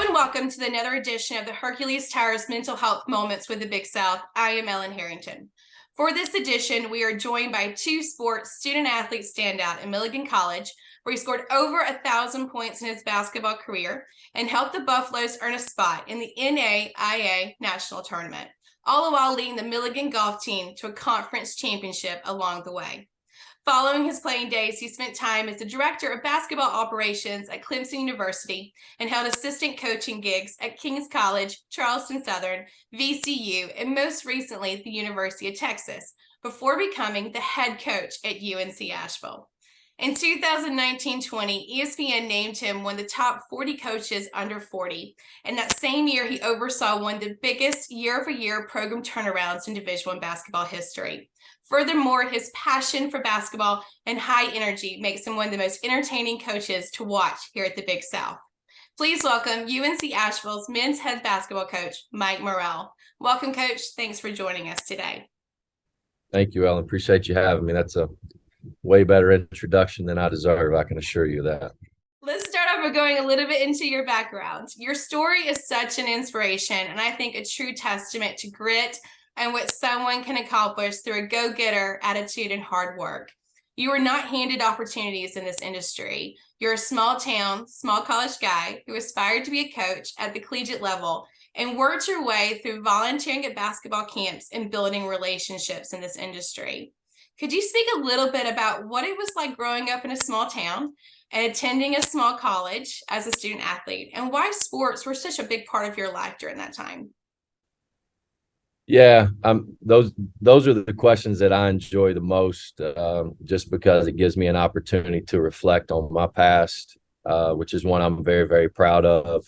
and welcome to another edition of the Hercules Towers Mental Health Moments with the Big South. I am Ellen Harrington. For this edition, we are joined by two sports student-athlete standout in Milligan College, where he scored over 1,000 points in his basketball career and helped the Buffaloes earn a spot in the NAIA National Tournament, all the while leading the Milligan golf team to a conference championship along the way. Following his playing days, he spent time as the director of basketball operations at Clemson University and held assistant coaching gigs at King's College, Charleston Southern, VCU, and most recently at the University of Texas, before becoming the head coach at UNC Asheville. In 2019-20, ESPN named him one of the top 40 coaches under 40, and that same year he oversaw one of the biggest year-over-year program turnarounds in Division I basketball history. Furthermore, his passion for basketball and high energy makes him one of the most entertaining coaches to watch here at the Big South. Please welcome UNC Asheville's men's head basketball coach, Mike Morrell. Welcome, Coach. Thanks for joining us today. Thank you, Ellen. Appreciate you having me. That's a way better introduction than I deserve, I can assure you that. Let's start off by going a little bit into your background. Your story is such an inspiration, and I think a true testament to grit and what someone can accomplish through a go-getter attitude and hard work. You were not handed opportunities in this industry. You're a small town, small college guy who aspired to be a coach at the collegiate level and worked your way through volunteering at basketball camps and building relationships in this industry. Could you speak a little bit about what it was like growing up in a small town and attending a small college as a student athlete, and why sports were such a big part of your life during that time? Yeah, those are the questions that I enjoy the most, just because it gives me an opportunity to reflect on my past, which is one I'm very, very proud of.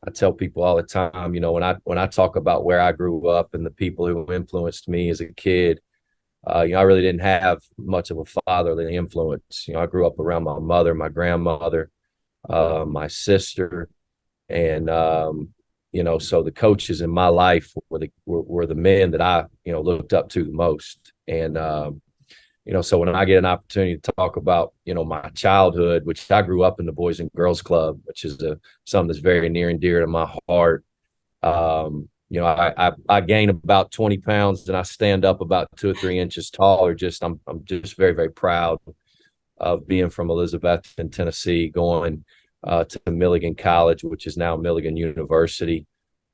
I tell people all the time, when I talk about where I grew up and the people who influenced me as a kid, I really didn't have much of a fatherly influence. I grew up around my mother, my grandmother, my sister, and so the coaches in my life were the men that I looked up to the most. And so when I get an opportunity to talk about my childhood, which I grew up in the Boys and Girls Club, which is something that's very near and dear to my heart. I gain about 20 pounds and I stand up about 2 or 3 inches taller. I'm just very, very proud of being from Elizabethton, Tennessee, going to Milligan College, which is now Milligan University,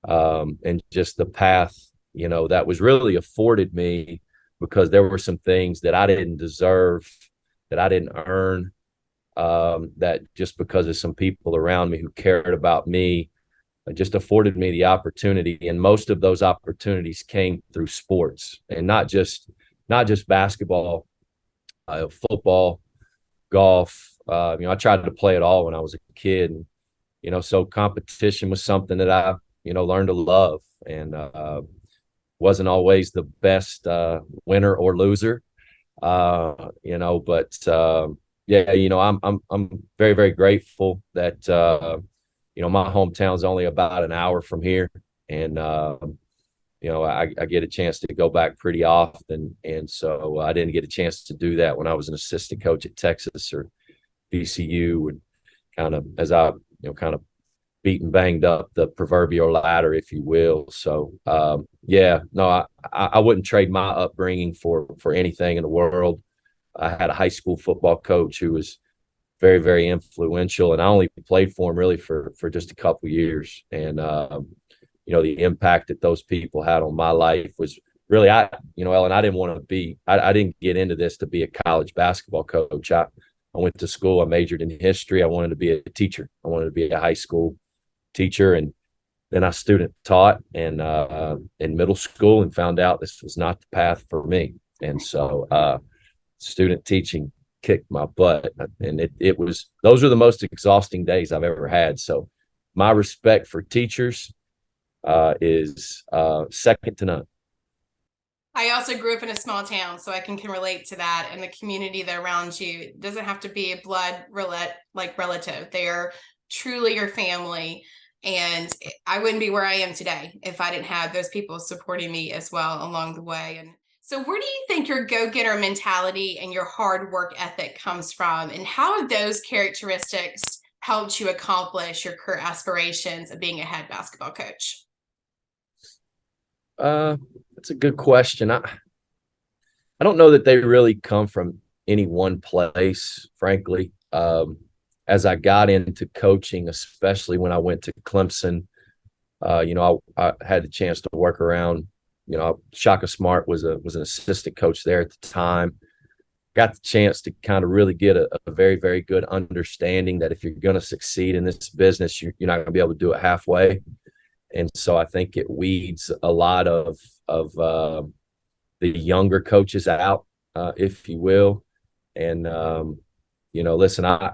and just the path, that was really afforded me because there were some things that I didn't deserve, that I didn't earn, that just because of some people around me who cared about me, just afforded me the opportunity. And most of those opportunities came through sports, and not just basketball, football, golf. I tried to play it all when I was a kid. And, so competition was something that I, learned to love, and wasn't always the best winner or loser, but I'm very, very grateful that, my hometown's only about an hour from here. And, I get a chance to go back pretty often. And so I didn't get a chance to do that when I was an assistant coach at Texas or VCU, and kind of as I, kind of beat and banged up the proverbial ladder, if you will. So, I wouldn't trade my upbringing for anything in the world. I had a high school football coach who was very, very influential, and I only played for him really for just a couple of years. And, the impact that those people had on my life was really, Ellen, I didn't get into this to be a college basketball coach. I went to school, I majored in history. I wanted to be a teacher. I wanted to be a high school teacher. And then I student taught in middle school and found out this was not the path for me. And so student teaching kicked my butt. And those are the most exhausting days I've ever had. So my respect for teachers is second to none. I also grew up in a small town, so I can relate to that. And the community that around you doesn't have to be a blood relative. They are truly your family. And I wouldn't be where I am today if I didn't have those people supporting me as well along the way. And so where do you think your go-getter mentality and your hard work ethic comes from? And how have those characteristics helped you accomplish your career aspirations of being a head basketball coach? That's a good question. I don't know that they really come from any one place, frankly. As I got into coaching, especially when I went to Clemson, I had the chance to work around. Shaka Smart was an assistant coach there at the time. Got the chance to kind of really get a very, very good understanding that if you're going to succeed in this business, you're not going to be able to do it halfway. And so I think it weeds a lot of the younger coaches out, if you will. And listen, I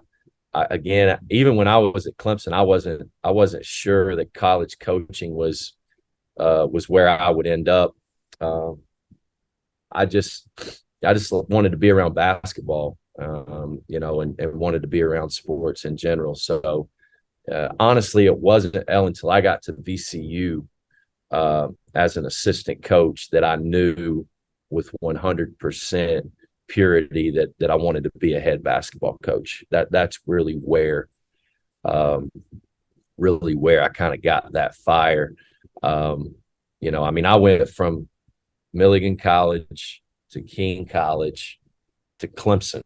again, even when I was at Clemson, I wasn't sure that college coaching was where I would end up. I just wanted to be around basketball, and wanted to be around sports in general. So honestly, it wasn't until I got to VCU as an assistant coach that I knew with 100% purity that I wanted to be a head basketball coach. That's really where I kind of got that fire. I went from Milligan College to King College to Clemson.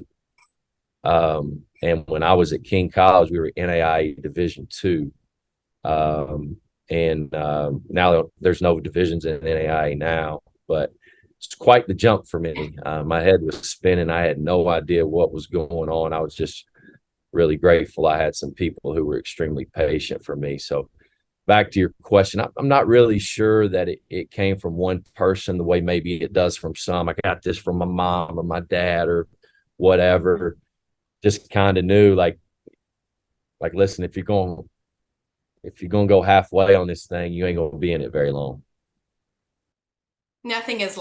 And when I was at King College, we were NAIA Division II. Now there's no divisions in NAIA now, but it's quite the jump for me. My head was spinning. I had no idea what was going on. I was just really grateful I had some people who were extremely patient for me. So back to your question, I'm not really sure that it came from one person the way maybe it does from some. I got this from my mom or my dad or whatever. Just kind of knew like, listen, if you're going to go halfway on this thing, you ain't going to be in it very long. Nothing is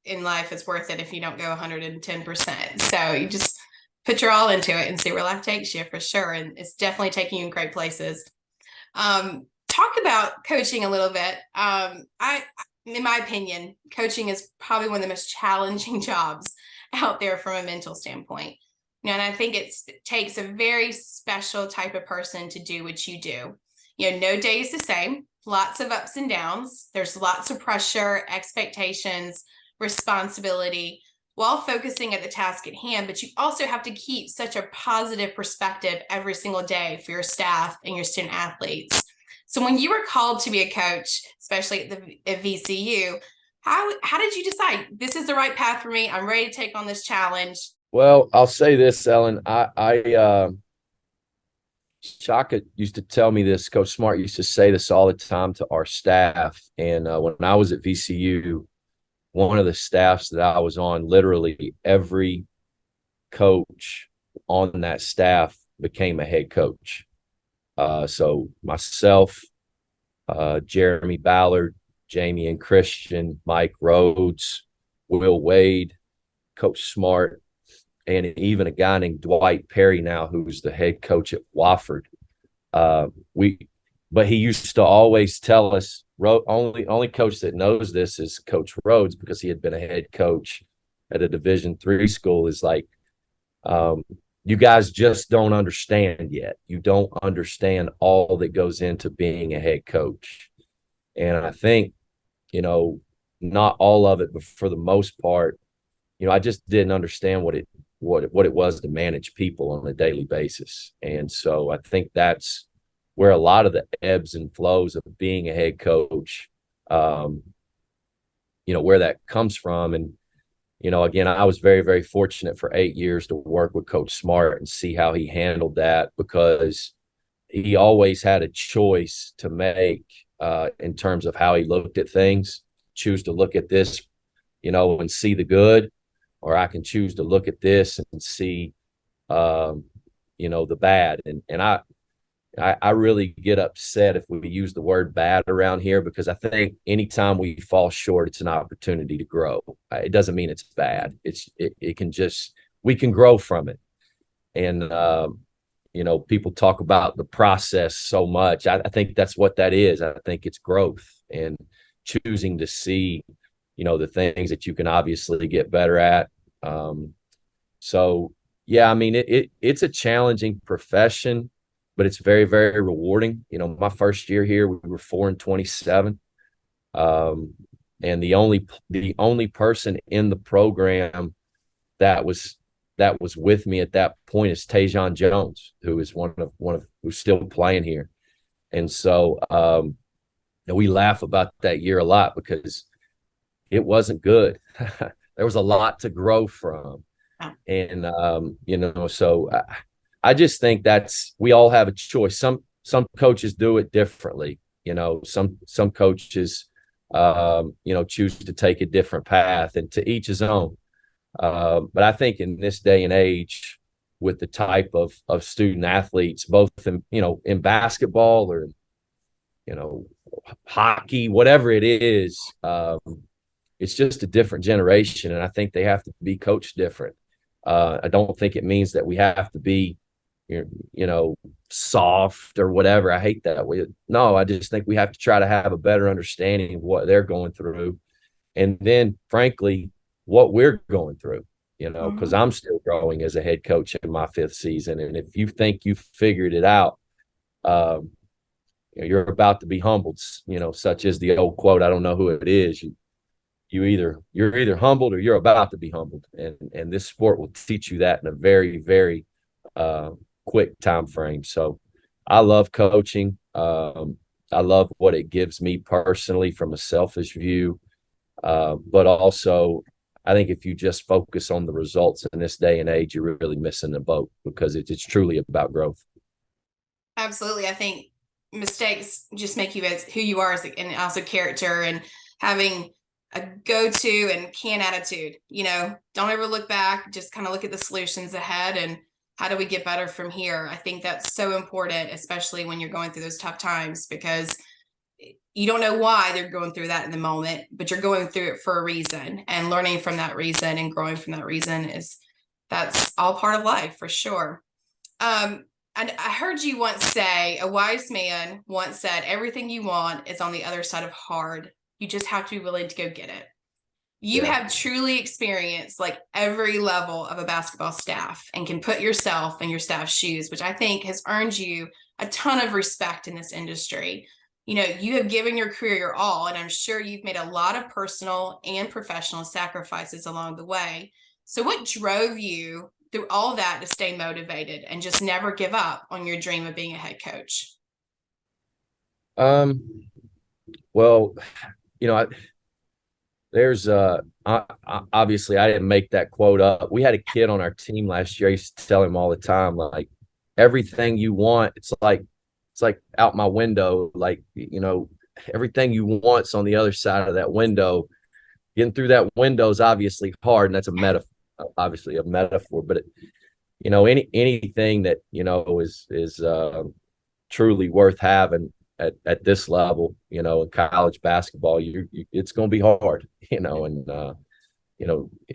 in life is worth it if you don't go 110%. So you just put your all into it and see where life takes you, for sure. And it's definitely taking you in great places. Talk about coaching a little bit. In my opinion, coaching is probably one of the most challenging jobs out there from a mental standpoint. And I think it takes a very special type of person to do what you do. No day is the same. Lots of ups and downs. There's lots of pressure, expectations, responsibility while focusing at the task at hand. But you also have to keep such a positive perspective every single day for your staff and your student athletes. So when you were called to be a coach, especially at VCU, how did you decide this is the right path for me? I'm ready to take on this challenge. Well, I'll say this, Ellen. Shaka used to tell me this. Coach Smart used to say this all the time to our staff. And when I was at VCU, one of the staffs that I was on, literally every coach on that staff became a head coach. So myself, Jeremy Ballard, Jamie and Christian, Mike Rhodes, Will Wade, Coach Smart, and even a guy named Dwight Perry now, who's the head coach at Wofford. But he used to always tell us, only coach that knows this is Coach Rhodes, because he had been a head coach at a Division III school, is like, you guys just don't understand yet. You don't understand all that goes into being a head coach. And I think, not all of it, but for the most part, I just didn't understand what it was to manage people on a daily basis. And so I think that's where a lot of the ebbs and flows of being a head coach, where that comes from. And, again, I was very, very fortunate for 8 years to work with Coach Smart and see how he handled that, because he always had a choice to make in terms of how he looked at things. Choose to look at this, and see the good, or I can choose to look at this and see, the bad. And I really get upset if we use the word bad around here, because I think anytime we fall short, it's an opportunity to grow. It doesn't mean it's bad. It can just, we can grow from it. And, people talk about the process so much. I think that's what that is. I think it's growth and choosing to see, the things that you can obviously get better at. So, yeah, I mean, it's a challenging profession. but it's very, very rewarding. You know, my first year here, we were 4-27. Um, and the only person in the program that was with me at that point is Tajon Jones, who is one of who's still playing here. And so and we laugh about that year a lot because it wasn't good. There was a lot to grow from. And so I just think we all have a choice. Some coaches do it differently. Some coaches choose to take a different path, and to each his own. But I think in this day and age, with the type of student athletes, both in basketball or hockey, whatever it is, it's just a different generation, and I think they have to be coached different. I don't think it means that we have to be, soft or whatever. I hate that. No, I just think we have to try to have a better understanding of what they're going through, and then, frankly, what we're going through. Because I'm still growing as a head coach in my 5th season, and if you think you've figured it out, you're about to be humbled. Such as the old quote. I don't know who it is. You're either humbled or you're about to be humbled, and this sport will teach you that in a very, very quick time frame. So I love coaching. I love what it gives me personally from a selfish view, but also I think if you just focus on the results in this day and age, you're really missing the boat, because it's truly about growth. Absolutely. I think mistakes just make you as who you are as a character, and having a go-to and can attitude. Don't ever look back, just kind of look at the solutions ahead and how do we get better from here. I think that's so important, especially when you're going through those tough times, because you don't know why they're going through that in the moment, but you're going through it for a reason, and learning from that reason and growing from that reason that's all part of life for sure. And I heard you once say, a wise man once said, everything you want is on the other side of hard. You just have to be willing to go get it. You have truly experienced like every level of a basketball staff, and can put yourself in your staff's shoes, which I think has earned you a ton of respect in this industry. You have given your career your all, and I'm sure you've made a lot of personal and professional sacrifices along the way. So what drove you through all that to stay motivated and just never give up on your dream of being a head coach? Well, there's obviously I didn't make that quote up. We had a kid on our team last year. I used to tell him all the time, like, everything you want, it's like out my window. Like, everything you want's on the other side of that window. Getting through that window is obviously hard, and that's obviously a metaphor. But anything that is truly worth having at this level, in college basketball, it's going to be hard, and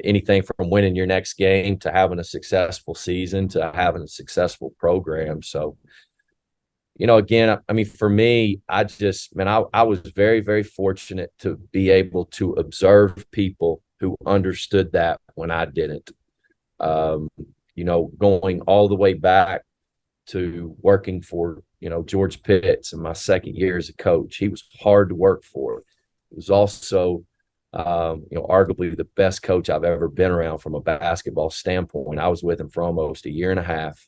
anything from winning your next game to having a successful season to having a successful program. So, again, I mean, for me, I was very, very fortunate to be able to observe people who understood that when I didn't. Going all the way back to working for, George Pitts in my second year as a coach. He was hard to work for. He was also, arguably the best coach I've ever been around from a basketball standpoint. I was with him for almost a year and a half,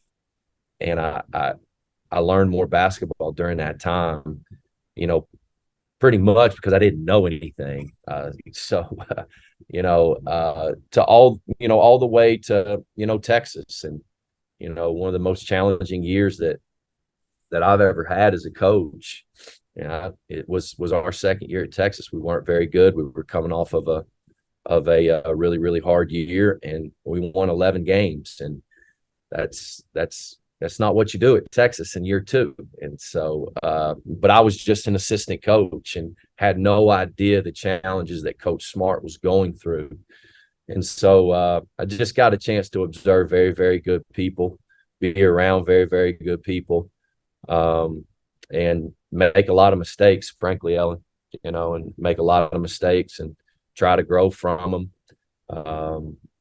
and I learned more basketball during that time, pretty much because I didn't know anything. To all the way to, Texas, and, one of the most challenging years that I've ever had as a coach. It was our second year at Texas. We weren't very good. We were coming off of a really, really hard year, and we won 11 games. And that's not what you do at Texas in year 2. And so, but I was just an assistant coach and had no idea the challenges that Coach Smart was going through. And so I just got a chance to observe very, very good people, be around very, very good people, and make a lot of mistakes, frankly, Ellen, and make a lot of mistakes and try to grow from them.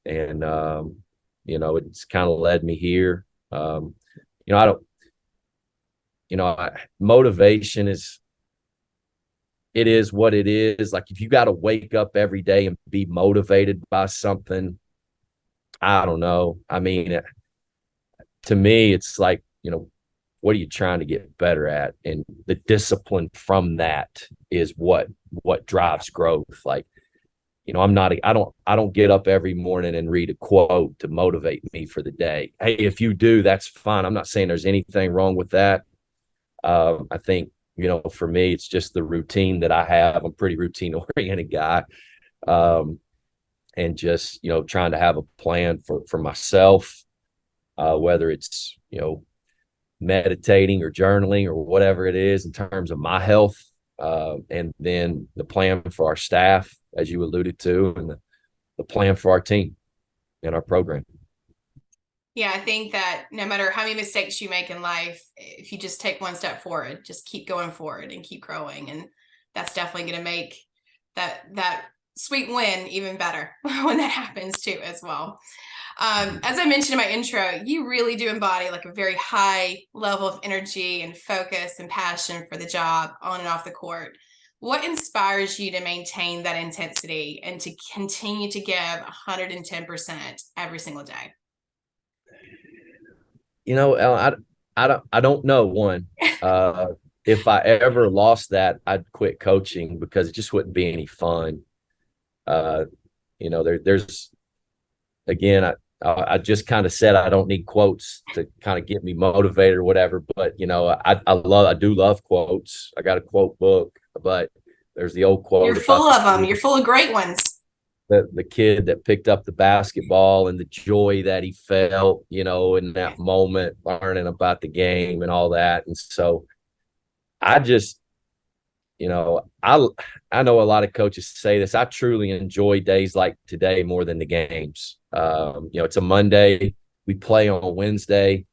It's kind of led me here. motivation it is what it is. Like if you got to wake up every day and be motivated by something, I don't know. I mean, to me, it's like, what are you trying to get better at? And the discipline from that is what drives growth. Like, I don't get up every morning and read a quote to motivate me for the day. Hey, if you do, that's fine. I'm not saying there's anything wrong with that. I think, for me, it's just the routine that I have. I'm a pretty routine oriented guy. And just, trying to have a plan for myself, whether it's, meditating or journaling or whatever it is in terms of my health. And then the plan for our staff, as you alluded to, and the plan for our team and our program. Yeah, I think that no matter how many mistakes you make in life, if you just take one step forward, just keep going forward and keep growing. And that's definitely going to make that sweet win even better when that happens too, as well. As I mentioned in my intro, you really do embody like a very high level of energy and focus and passion for the job on and off the court. What inspires you to maintain that intensity and to continue to give 110% every single day? I don't know. One, if I ever lost that, I'd quit coaching because it just wouldn't be any fun. There's again, I just kind of said I don't need quotes to kind of get me motivated or whatever, but I do love quotes. I got a quote book, but there's the old quote You're about full of them. You're full of great ones. the kid that picked up the basketball and the joy that he felt, in that moment, learning about the game and all that. And so I just, I know a lot of coaches say this. I truly enjoy days like today more than the games. It's a Monday. We play on Wednesday.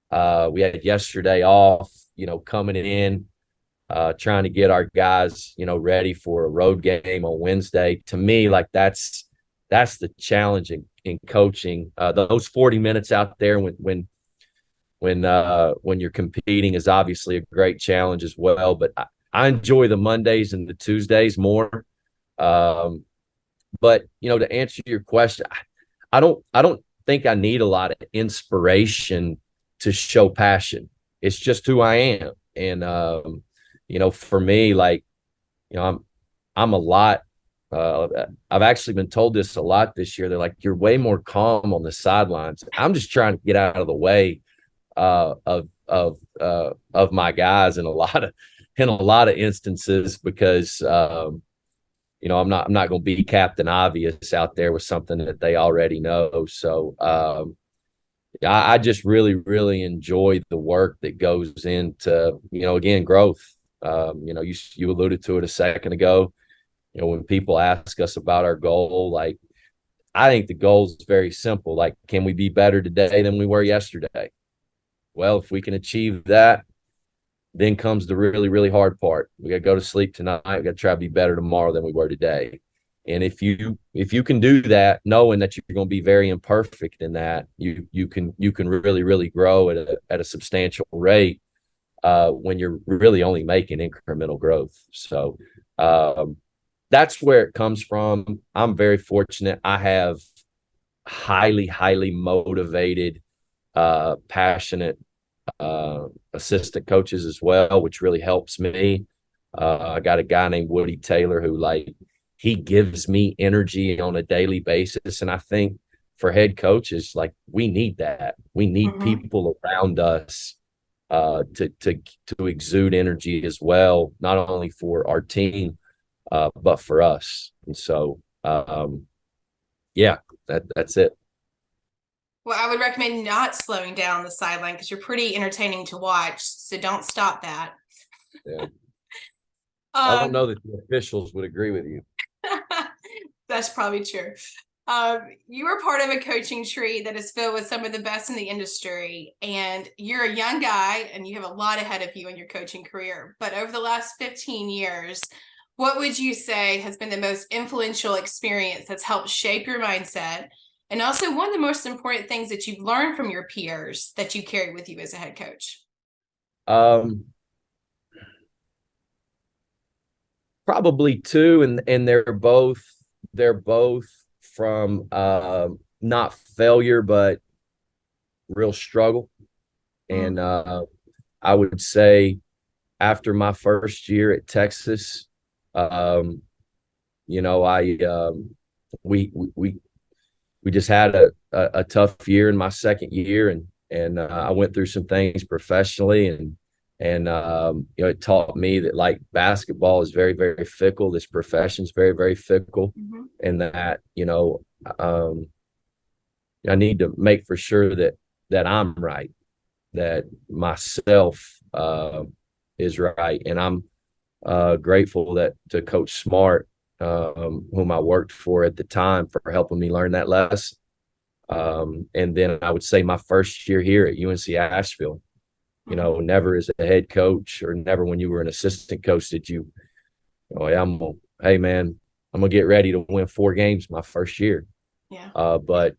We had yesterday off, coming in, trying to get our guys, ready for a road game on Wednesday. To me, like that's the challenge in coaching. Those 40 minutes out there when you're competing is obviously a great challenge as well. But I enjoy the Mondays and the Tuesdays more. But to answer your question, I don't think I need a lot of inspiration to show passion. It's just who I am. And for me, like, I'm a lot. I've actually been told this a lot this year. They're like, you're way more calm on the sidelines. I'm just trying to get out of the way of my guys in a lot of instances because I'm not going to be Captain Obvious out there with something that they already know. So I just really, really enjoy the work that goes into, again, growth. You alluded to it a second ago. When people ask us about our goal, like, I think the goal is very simple. Like, can we be better today than we were yesterday? Well, if we can achieve that, then comes the really, really hard part. We got to go to sleep tonight. We got to try to be better tomorrow than we were today. And if you can do that, knowing that you're going to be very imperfect in that, you can really, really grow at a substantial rate when you're really only making incremental growth. So that's where it comes from. I'm very fortunate. I have highly, highly motivated, passionate assistant coaches as well, which really helps me. I got a guy named Woody Taylor who, like, he gives me energy on a daily basis. And I think for head coaches, like, we need that. We need people around us to exude energy as well, not only for our team, but for us. And so, that's it. Well, I would recommend not slowing down on the sideline because you're pretty entertaining to watch. So don't stop that. Yeah. I don't know that the officials would agree with you. That's probably true. You are part of a coaching tree that is filled with some of the best in the industry, and you're a young guy and you have a lot ahead of you in your coaching career. But over the last 15 years, what would you say has been the most influential experience that's helped shape your mindset? And also one of the most important things that you've learned from your peers that you carry with you as a head coach? Um, Probably two, and they're both from not failure, but real struggle. And Mm, I would say after my first year at Texas, um, I we just had a tough year in my second year, and I went through some things professionally, and it taught me that like basketball is very, very fickle. This profession is very, very fickle, mhm, and that um, I need to make for sure that I'm right, that myself is right, and I'm grateful that to Coach Smart, whom I worked for at the time, for helping me learn that lesson. And then I would say my first year here at UNC Asheville, mhm. never as a head coach or never when you were an assistant coach did you, hey man, I'm gonna get ready to win 4 games my first year. Yeah. But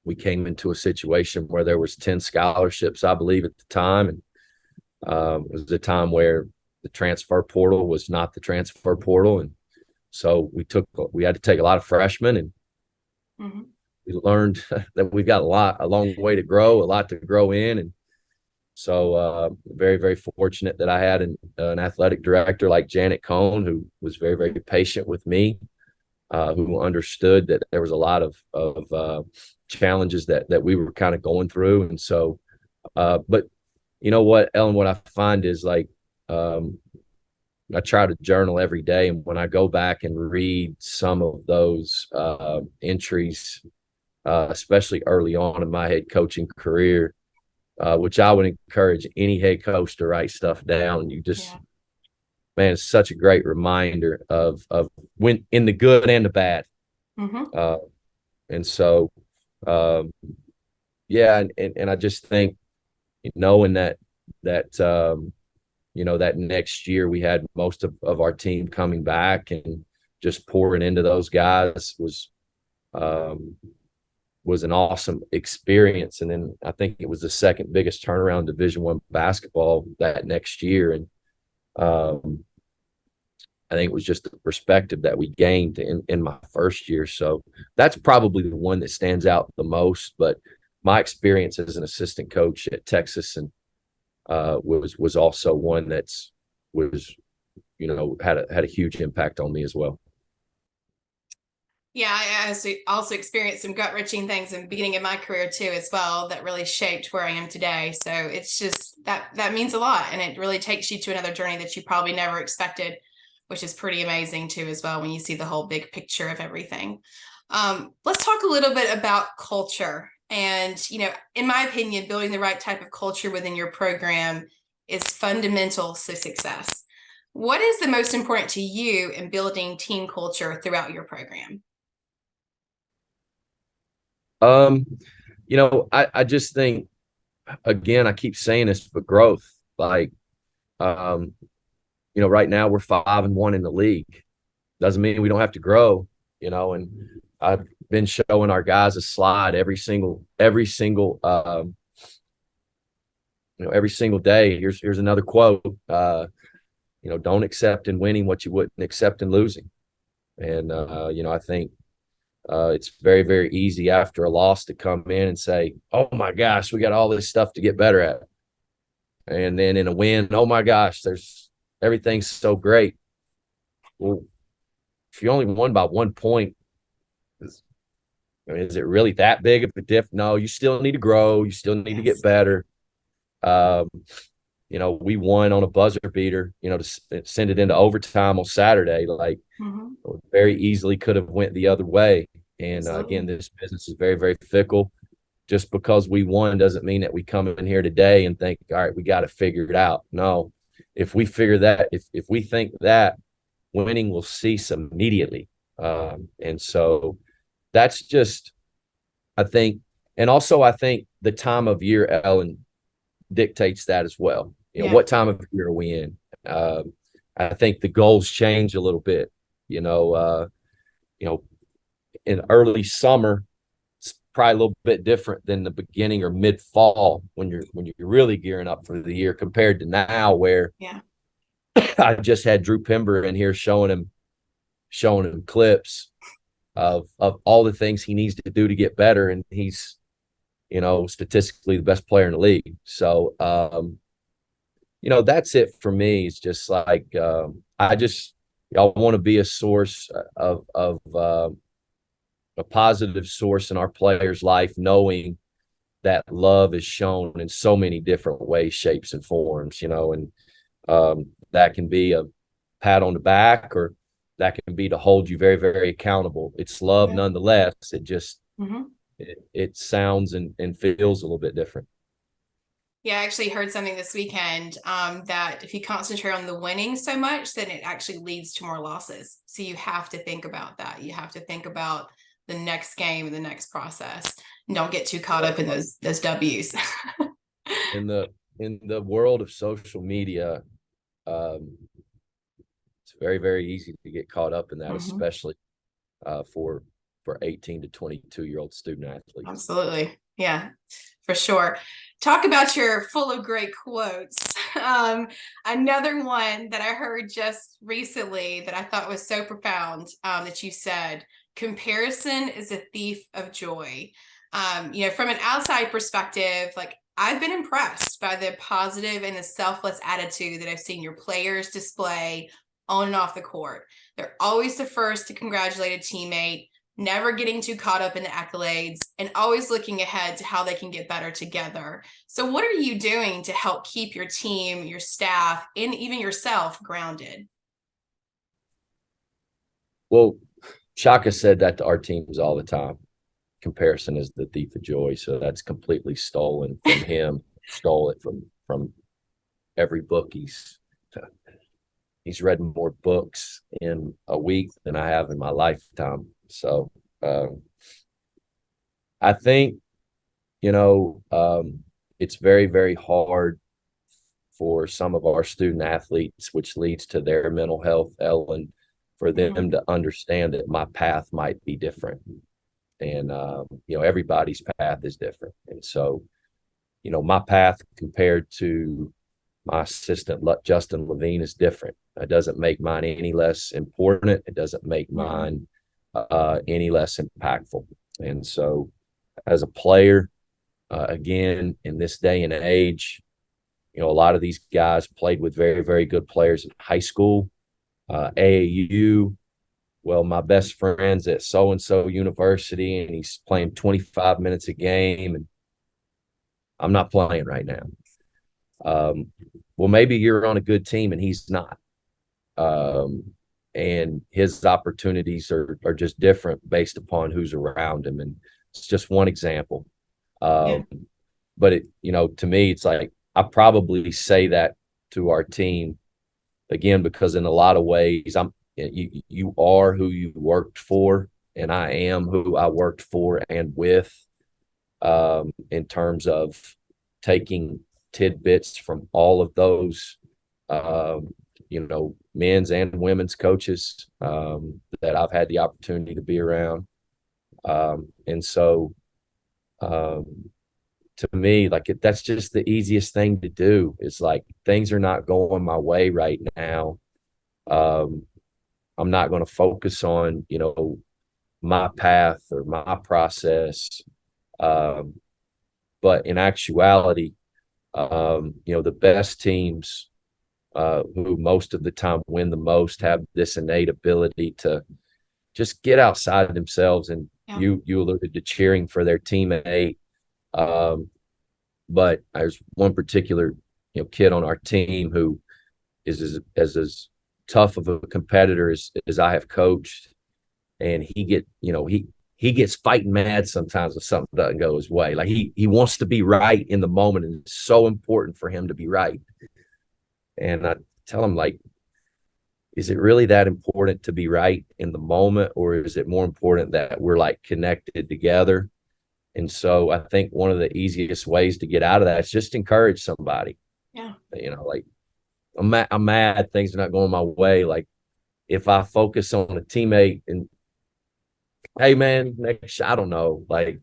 we came into a situation where there was 10 scholarships, I believe, at the time, and it was a time where the transfer portal was not the transfer portal, and so we had to take a lot of freshmen, and Mhm. we learned that we've got a long way to grow, a lot to grow in. And so very, very fortunate that I had an athletic director like Janet Cohn, who was very, very patient with me, who understood that there was a lot of challenges that we were kind of going through. And so, but you know what, Ellen, what I find is like, I try to journal every day. And when I go back and read some of those entries, especially early on in my head coaching career, which I would encourage any head coach to write stuff down. Yeah. Man, it's such a great reminder of when in the good and the bad. Mhm. Uh, and so, um, yeah, and I just think knowing that next year we had most of our team coming back and just pouring into those guys um, was an awesome experience. And then I think it was the second biggest turnaround Division I basketball that next year. And um, I think it was just the perspective that we gained in my first year. So that's probably the one that stands out the most. But my experience as an assistant coach at Texas and was also one that's was had a huge impact on me as well. Yeah, I also experienced some gut wrenching things in the beginning of my career too, as well, that really shaped where I am today. So it's just that means a lot, and it really takes you to another journey that you probably never expected, which is pretty amazing too, as well, when you see the whole big picture of everything. Let's talk a little bit about culture. And in my opinion, building the right type of culture within your program is fundamental to success. What is the most important to you in building team culture throughout your program? Um, I just think, again, I keep saying this, but growth. Like, um, right now we're 5-1 in the league. Doesn't mean we don't have to grow. And I've been showing our guys a slide every single day. Here's another quote. Don't accept in winning what you wouldn't accept in losing. And I think it's very, very easy after a loss to come in and say, "Oh my gosh, we got all this stuff to get better at." And then in a win, "Oh my gosh, there's everything's so great." Well, if you only won by 1 point, is it really that big of a diff? No, you still need to grow. You still need to get Yes. better. Um, we won on a buzzer beater, to send it into overtime on Saturday. Like, Mhm. very easily could have went the other way. And again, Absolutely. this business is very, very fickle. Just because we won doesn't mean that we come in here today and think, all right, we got to figure it out. No, if we figure that, if we think that, winning will cease immediately. And so that's just, I think, and also I think the time of year, Ellen, dictates that as well. Yeah. What time of year are we in? Um, I think the goals change a little bit. You know, in early summer, it's probably a little bit different than the beginning or mid fall when you're really gearing up for the year compared to now where Yeah. I just had Drew Pember in here showing him clips of all the things he needs to do to get better, and he's statistically the best player in the league. So that's it for me. It's just like I want to be a source of a positive source in our players' life, knowing that love is shown in so many different ways, shapes, and forms. And that can be a pat on the back, or that can be to hold you very, very accountable. It's love Yeah. nonetheless. It just Mm-hmm. it sounds and feels a little bit different. Yeah, I actually heard something this weekend that if you concentrate on the winning so much, then it actually leads to more losses. So you have to think about that. You have to think about the next game and the next process. And don't get too caught up in those W's. In the world of social media, it's very, very easy to get caught up in that, Mm-hmm. especially for 18 to 22-year-old student athletes. Absolutely. Yeah, for sure. Talk about your full of great quotes. Another one that I heard just recently that I thought was so profound, that you said, comparison is a thief of joy. From an outside perspective, like I've been impressed by the positive and the selfless attitude that I've seen your players display on and off the court. They're always the first to congratulate a teammate, never getting too caught up in the accolades, and always looking ahead to how they can get better together. So what are you doing to help keep your team, your staff, and even yourself grounded? Well, Shaka said that to our teams all the time. Comparison is the thief of joy. So that's completely stolen from him. Stole it from every book he's read more books in a week than I have in my lifetime. So I think it's very, very hard for some of our student athletes, which leads to their mental health, Ellen, for them to understand that my path might be different. And, everybody's path is different. And so, my path compared to my assistant, Justin Levine, is different. It doesn't make mine any less important. It doesn't make mine any less impactful. And so, as a player, again, in this day and age, a lot of these guys played with very, very good players in high school, AAU. Well, my best friend's at so-and-so university, and he's playing 25 minutes a game, and I'm not playing right now. Well, maybe you're on a good team, and he's not. And his opportunities are just different based upon who's around him. And it's just one example. But to me, it's like I probably say that to our team again, because in a lot of ways, you are who you worked for, and I am who I worked for and with, in terms of taking tidbits from all of those, men's and women's coaches that I've had the opportunity to be around. And so, to me, like that's just the easiest thing to do. It's like things are not going my way right now. I'm not going to focus on, my path or my process. But in actuality, the best teams, who most of the time win the most, have this innate ability to just get outside themselves. And you alluded to cheering for their teammate. But there's one particular, kid on our team who is as tough of a competitor as I have coached. And he gets fighting mad sometimes if something doesn't go his way. Like he wants to be right in the moment, and it's so important for him to be right. And I tell him, like, is it really that important to be right in the moment, or is it more important that we're like connected together? And so I think one of the easiest ways to get out of that is just encourage somebody. Yeah. Like I'm mad, things are not going my way. Like if I focus on a teammate and, hey man, next, I don't know, like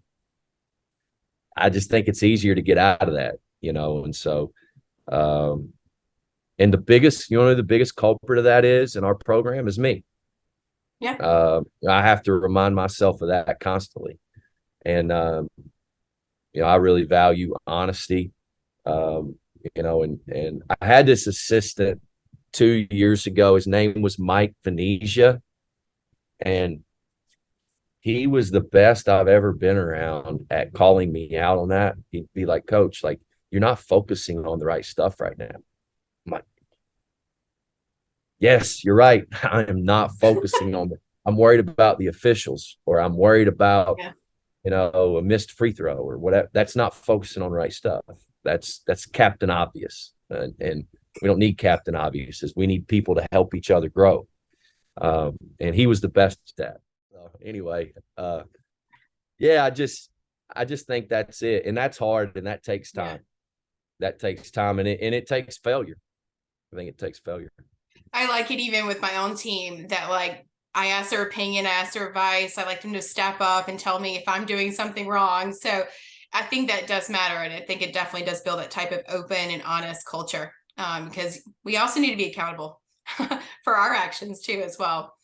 I just think it's easier to get out of that, and so um, and the biggest, the biggest culprit of that is in our program is me. Yeah. I have to remind myself of that constantly. And, I really value honesty. Um, and I had this assistant 2 years ago. His name was Mike Venetia. And he was the best I've ever been around at calling me out on that. He'd be like, Coach, like, you're not focusing on the right stuff right now. I'm like, yes, you're right. I am not focusing on it. I'm worried about the officials, or I'm worried about, Yeah. A missed free throw or whatever. That's not focusing on the right stuff. That's Captain Obvious. And we don't need Captain Obviouses. We need people to help each other grow. And he was the best at that. So anyway, yeah, I just think that's it. And that's hard, and that takes time. Yeah. That takes time, and it takes failure. I think it takes failure. I like it even with my own team that like I ask their opinion, I ask their advice. I like them to step up and tell me if I'm doing something wrong. So I think that does matter. And I think it definitely does build that type of open and honest culture, because we also need to be accountable for our actions too, as well.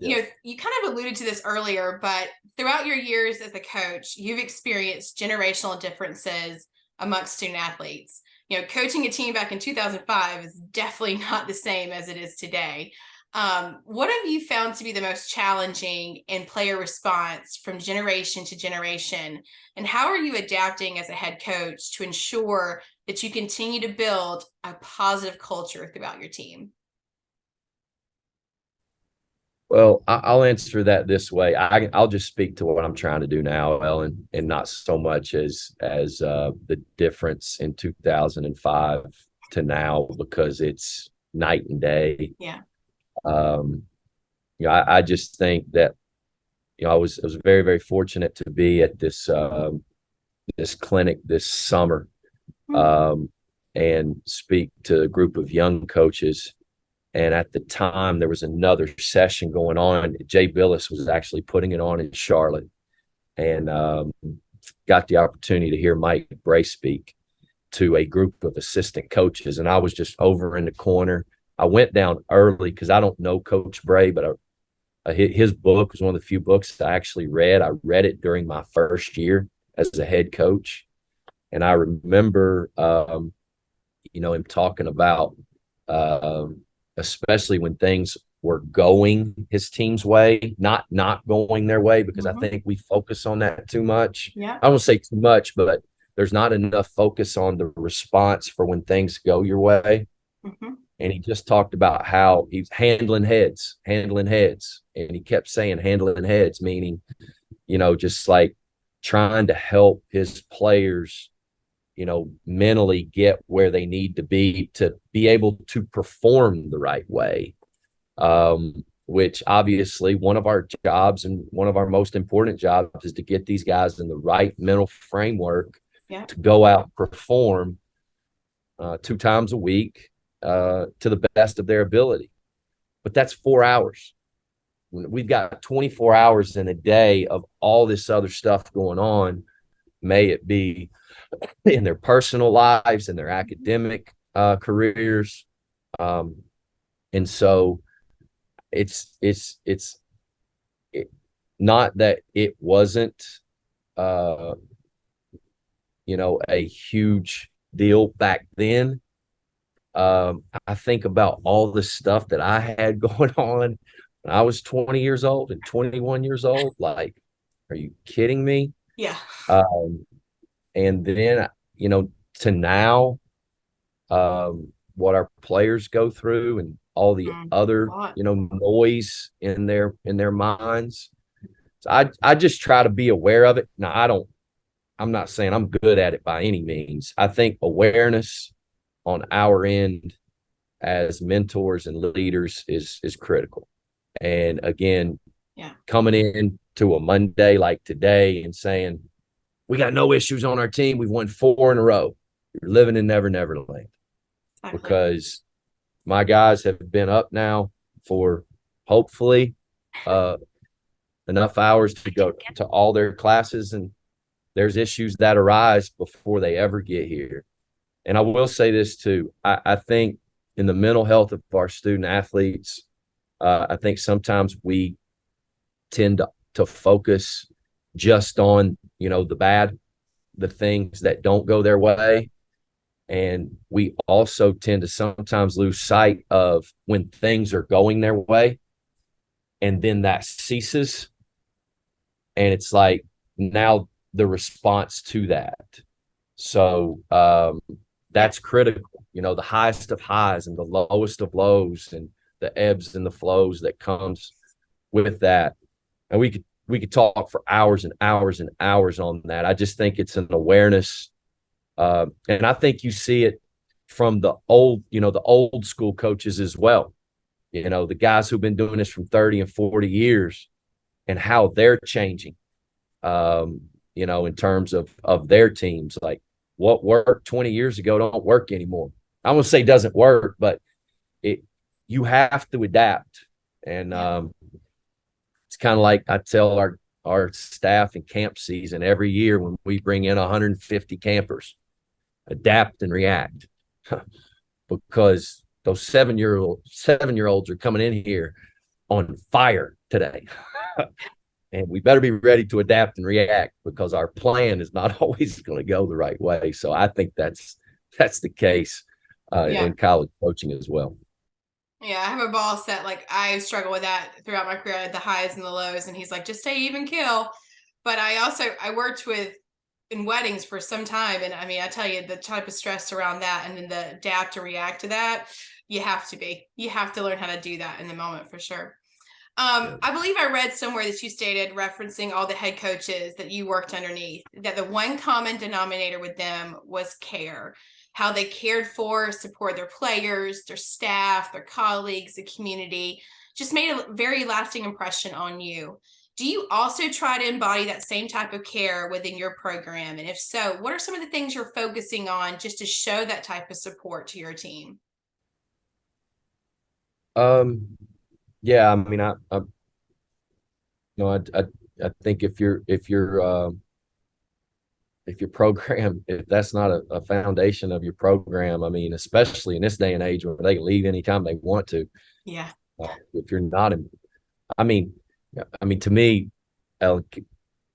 Yes. You kind of alluded to this earlier, but throughout your years as a coach, you've experienced generational differences amongst student athletes. Coaching a team back in 2005 is definitely not the same as it is today. What have you found to be the most challenging in player response from generation to generation? And how are you adapting as a head coach to ensure that you continue to build a positive culture throughout your team? Well, I'll answer that this way. I'll just speak to what I'm trying to do now, Ellen, and not so much as the difference in 2005 to now, because it's night and day. Yeah. Um, I just think that I was very, very fortunate to be at this clinic this summer, um, and speak to a group of young coaches. And at the time, there was another session going on. Jay Billis was actually putting it on in Charlotte, and got the opportunity to hear Mike Bray speak to a group of assistant coaches. And I was just over in the corner. I went down early because I don't know Coach Bray, but his book was one of the few books I actually read. I read it during my first year as a head coach. And I remember, him talking about, especially when things were going his team's way, not going their way, because I think we focus on that too much. Yeah. I don't say too much, but there's not enough focus on the response for when things go your way. And he just talked about how he's handling heads. And he kept saying handling heads, meaning, just like trying to help his players, mentally get where they need to be able to perform the right way. Which obviously one of our jobs and one of our most important jobs is to get these guys in the right mental framework to go out and perform 2 times a week to the best of their ability. But that's 4 hours. We've got 24 hours in a day of all this other stuff going on, may it be in their personal lives and their academic careers. And so it's not that it wasn't, a huge deal back then. I think about all the stuff that I had going on when I was 20 years old and 21 years old. Like, are you kidding me? Yeah. And then, to now, what our players go through and all the other, noise in their minds. So I just try to be aware of it. Now, I'm not saying I'm good at it by any means. I think awareness on our end as mentors and leaders is critical. And again, coming in to a Monday like today and saying, we got no issues on our team. We've won 4 in a row. You're living in Never Never Land. Exactly. Because my guys have been up now for hopefully enough hours to go to all their classes and there's issues that arise before they ever get here. And I will say this too. I think in the mental health of our student athletes, I think sometimes we tend to focus just on, the things that don't go their way. And we also tend to sometimes lose sight of when things are going their way and then that ceases. And it's like now the response to that. So that's critical, the highest of highs and the lowest of lows and the ebbs and the flows that comes with that. And we could talk for hours and hours and hours on that. I just think it's an awareness. And I think you see it from the old school coaches as well. The guys who've been doing this from 30 and 40 years and how they're changing, in terms of their teams. Like what worked 20 years ago don't work anymore. I won't say doesn't work, but you have to adapt. And it's kind of like I tell our staff in camp season every year when we bring in 150 campers, adapt and react. Because those 7-year-olds are coming in here on fire today. And we better be ready to adapt and react because our plan is not always going to go the right way. So I think that's the case in college coaching as well. Yeah, I have a boss that I struggle with that throughout my career, the highs and the lows, and he's like, just stay even keel. But I worked in weddings for some time, and I mean, I tell you, the type of stress around that, and then the adapt to react to that, you have to learn how to do that in the moment for sure. I believe I read somewhere that you stated, referencing all the head coaches that you worked underneath, that the one common denominator with them was care, how they cared for, support their players, their staff, their colleagues, the community, just made a very lasting impression on you. Do you also try to embody that same type of care within your program? And if so, what are some of the things you're focusing on just to show that type of support to your team? Yeah, I mean, I think if your program, if that's not a foundation of your program, I mean, especially in this day and age where they can leave anytime they want to. Yeah. If you're not in, I mean, to me,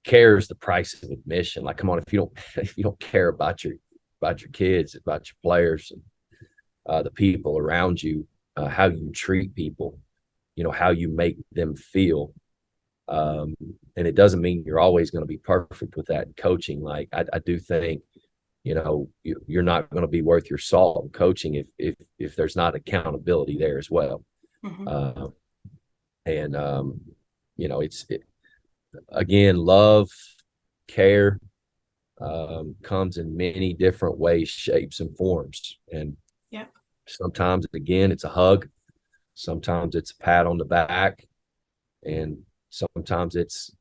care is the price of admission. Like, come on, if you don't care about your kids, about your players, and the people around you, how you treat people, how you make them feel. And it doesn't mean you're always going to be perfect with that in coaching. Like I do think, you're not going to be worth your salt in coaching if there's not accountability there as well. Mm-hmm. It's again, love, care, comes in many different ways, shapes, and forms. And sometimes, again, it's a hug. Sometimes it's a pat on the back. And sometimes it's,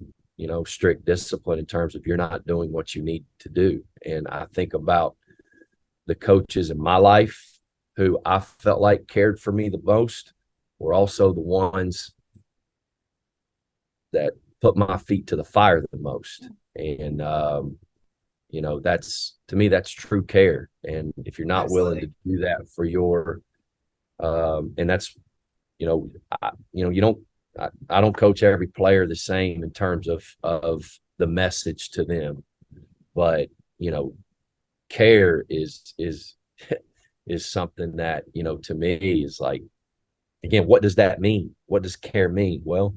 strict discipline in terms of you're not doing what you need to do. And I think about the coaches in my life who I felt like cared for me the most were also the ones that put my feet to the fire the most. And, that's, to me, that's true care. And if you're not willing to do that for your, and that's, you don't, I don't coach every player the same in terms of the message to them, but care is something that to me is like, again, what does that mean? What does care mean? Well,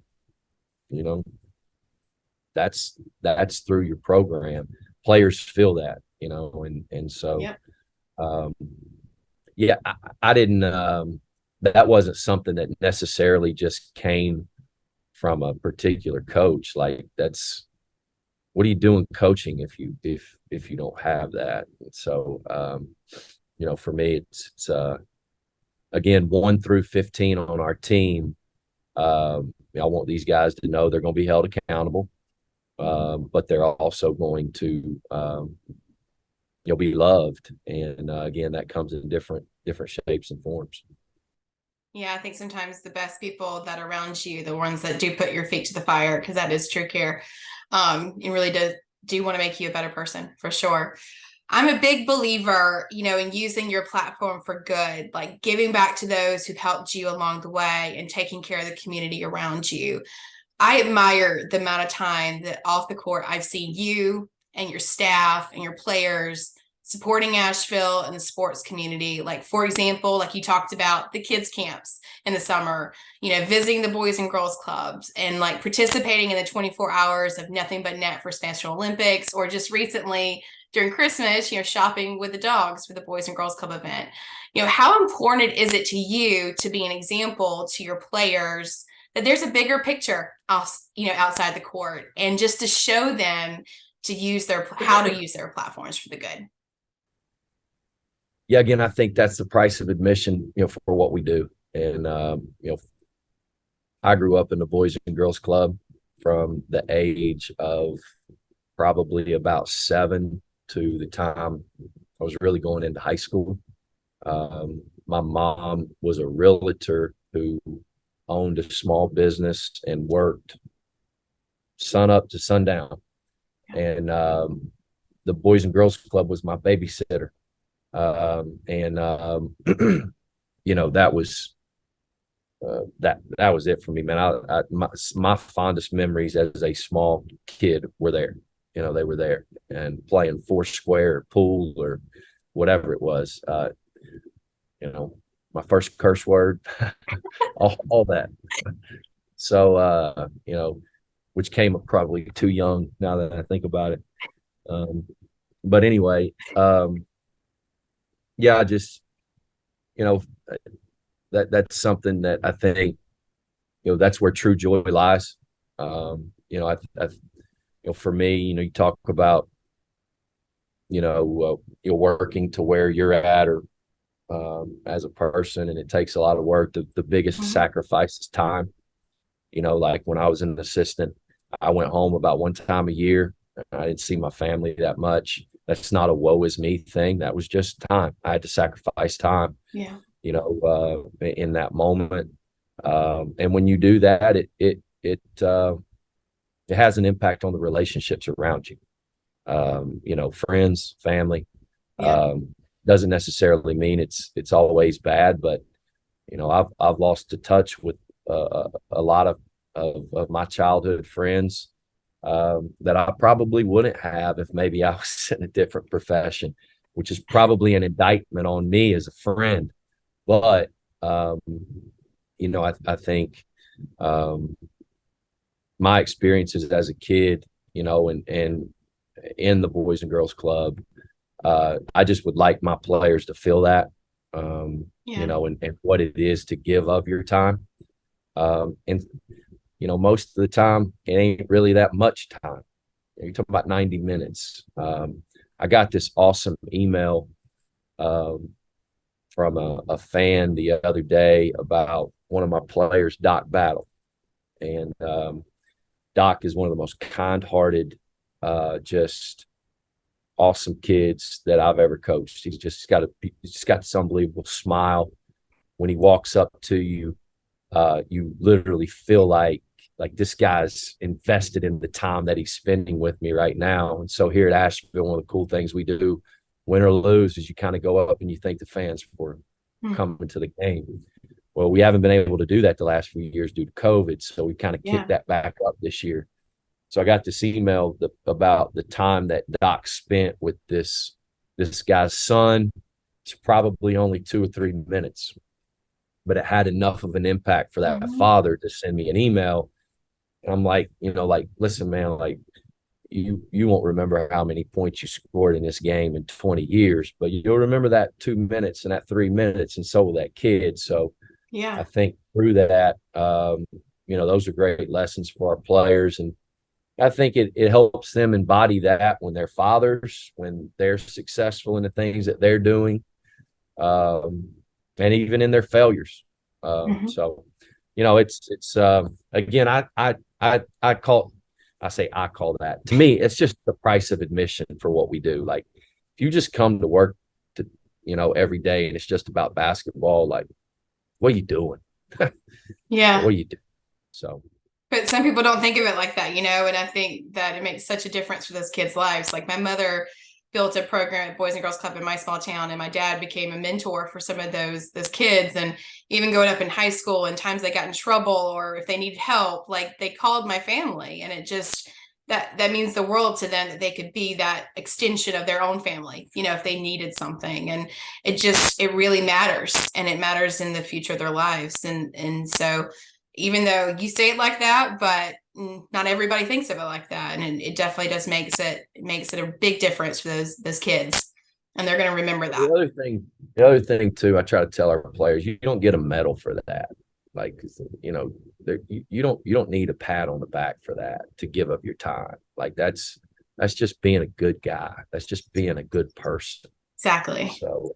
that's through your program. Players feel that, and so I didn't. That wasn't something that necessarily just came from a particular coach. Like that's what are you doing coaching if you don't have that? And so for me it's again 1 through 15 on our team. I want these guys to know they're going to be held accountable, but they're also going to be loved. And again, that comes in different shapes and forms. Yeah, I think sometimes the best people that are around you, the ones that do put your feet to the fire, because that is true care. It really do want to make you a better person for sure. I'm a big believer, in using your platform for good, like giving back to those who've helped you along the way and taking care of the community around you. I admire the amount of time that off the court I've seen you and your staff and your players supporting Asheville and the sports community. Like, for example, like you talked about the kids camps in the summer, visiting the Boys and Girls Clubs and like participating in the 24 hours of Nothing But Net for Special Olympics, or just recently during Christmas, shopping with the dogs for the Boys and Girls Club event. How important is it to you to be an example to your players that there's a bigger picture, outside the court, and just to show them how to use their platforms for the good? Yeah, again, I think that's the price of admission, for what we do. And I grew up in the Boys and Girls Club from the age of probably about 7 to the time I was really going into high school. My mom was a realtor who owned a small business and worked sun up to sundown. And the Boys and Girls Club was my babysitter. That was that was it for me, man. My fondest memories as a small kid were there. They were there and playing foursquare or pool or whatever it was. My first curse word, all that. So, which came up probably too young now that I think about it. But anyway, yeah, I just, that's something that I think, that's where true joy lies. For me, you talk about, you're working to where you're at, or as a person, and it takes a lot of work. The biggest sacrifice is time. Like when I was an assistant, I went home about one time a year. I didn't see my family that much. That's not a woe is me thing. That was just time. I had to sacrifice time, Yeah. In that moment. And when you do that, it has an impact on the relationships around you. Friends, family. Yeah. Doesn't necessarily mean it's always bad, but I've lost the touch with a lot of my childhood friends that I probably wouldn't have if maybe I was in a different profession, which is probably an indictment on me as a friend. But I think my experiences as a kid, and in the Boys and Girls Club, I just would like my players to feel that, and what it is to give of your time. And most of the time, it ain't really that much time. You're talking about 90 minutes. I got this awesome email from a fan the other day about one of my players, Doc Battle. And Doc is one of the most kind-hearted, just awesome kids that I've ever coached. He's just got this unbelievable smile. When he walks up to you, you literally feel like this guy's invested in the time that he's spending with me right now. And so here at Asheville, one of the cool things we do, win or lose, is you kind of go up and you thank the fans for coming to the game. Well, we haven't been able to do that the last few years due to COVID, so we kind of kicked that back up this year. So I got this email about the time that Doc spent with this guy's son. It's probably only 2 or 3 minutes, but it had enough of an impact for that father to send me an email. And I'm like, listen, man, like you won't remember how many points you scored in this game in 20 years, but you'll remember that 2 minutes and that 3 minutes, and so will that kid. So Yeah. I think through that, those are great lessons for our players. And I think it helps them embody that when they're fathers, when they're successful in the things that they're doing, and even in their failures. So, it's again, I call that, to me, it's just the price of admission for what we do. Like, if you just come to work to, every day and it's just about basketball, like, what are you doing? Yeah. What are you doing? So But some people don't think of it like that, and I think that it makes such a difference for those kids' lives. Like my mother built a program at Boys and Girls Club in my small town, and my dad became a mentor for some of those kids. And even going up in high school and times they got in trouble or if they needed help, like they called my family, and it just that means the world to them that they could be that extension of their own family, if they needed something. And it really matters, and it matters in the future of their lives. And so even though you say it like that, but not everybody thinks of it like that. And it definitely does makes it a big difference for those kids. And they're going to remember that. The other thing too, I try to tell our players, you don't get a medal for that. Like, you don't need a pat on the back for that, to give up your time. Like that's just being a good guy. That's just being a good person. Exactly. So,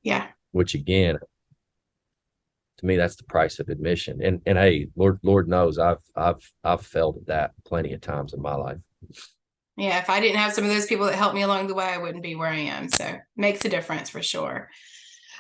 yeah. Which again, to me, that's the price of admission. And hey, Lord knows I've felt that plenty of times in my life. Yeah, if I didn't have some of those people that helped me along the way, I wouldn't be where I am. So it makes a difference for sure.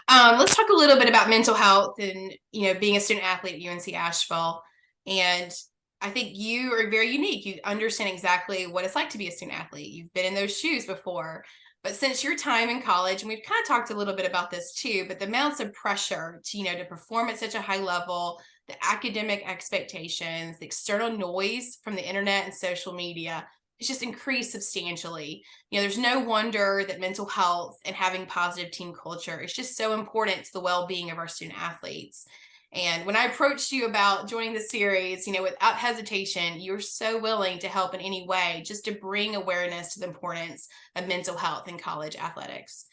Let's talk a little bit about mental health and being a student athlete at UNC Asheville. And I think you are very unique. You understand exactly what it's like to be a student athlete. You've been in those shoes before. But since your time in college, and we've kind of talked a little bit about this too, but the amounts of pressure to perform at such a high level, the academic expectations, the external noise from the internet and social media, it's just increased substantially. There's no wonder that mental health and having positive team culture is just so important to the well-being of our student athletes. And when I approached you about joining the series, without hesitation, you're so willing to help in any way, just to bring awareness to the importance of mental health in college athletics.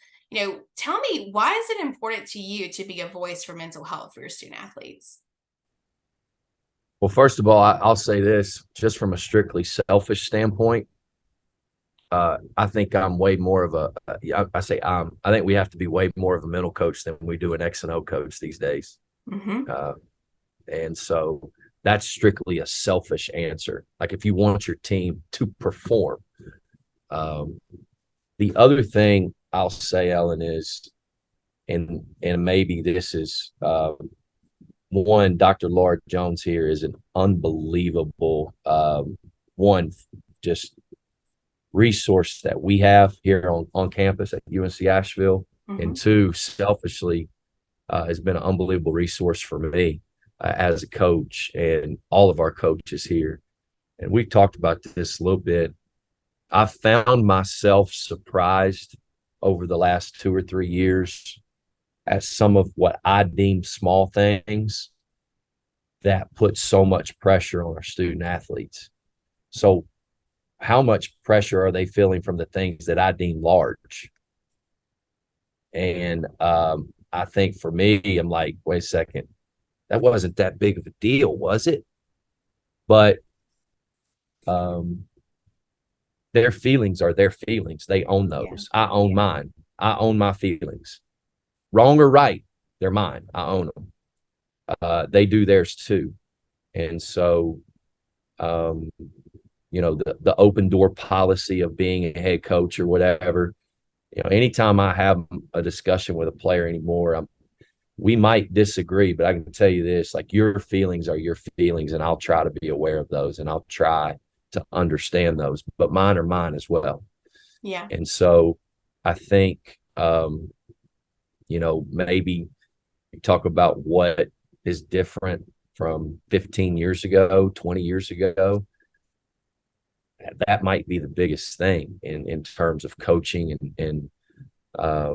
Tell me, why is it important to you to be a voice for mental health for your student athletes? Well, first of all, I'll say this, just from a strictly selfish standpoint. I think I'm way more of I think we have to be way more of a mental coach than we do an X and O coach these days. Mm-hmm. And so that's strictly a selfish answer. Like, if you want your team to perform. The other thing I'll say, Ellen, is, and maybe this is one, Dr. Laura Jones here is an unbelievable one, just resource that we have here on campus at UNC Asheville. Mm-hmm. And two, selfishly, has been an unbelievable resource for me as a coach and all of our coaches here. And we've talked about this a little bit. I've found myself surprised over the last 2 or 3 years at some of what I deem small things that put so much pressure on our student athletes. So how much pressure are they feeling from the things that I deem large? And I think for me, I'm like, wait a second, that wasn't that big of a deal, was it? But their feelings are their feelings. They own those. Yeah. I own mine. I own my feelings. Wrong or right, they're mine. I own them. They do theirs too. And so, the open door policy of being a head coach or whatever, anytime I have a discussion with a player anymore, we might disagree, but I can tell you this, like, your feelings are your feelings, and I'll try to be aware of those, and I'll try to understand those, but mine are mine as well. Yeah. And so I think, maybe you talk about what is different from 15 years ago, 20 years ago. That might be the biggest thing in terms of coaching. And I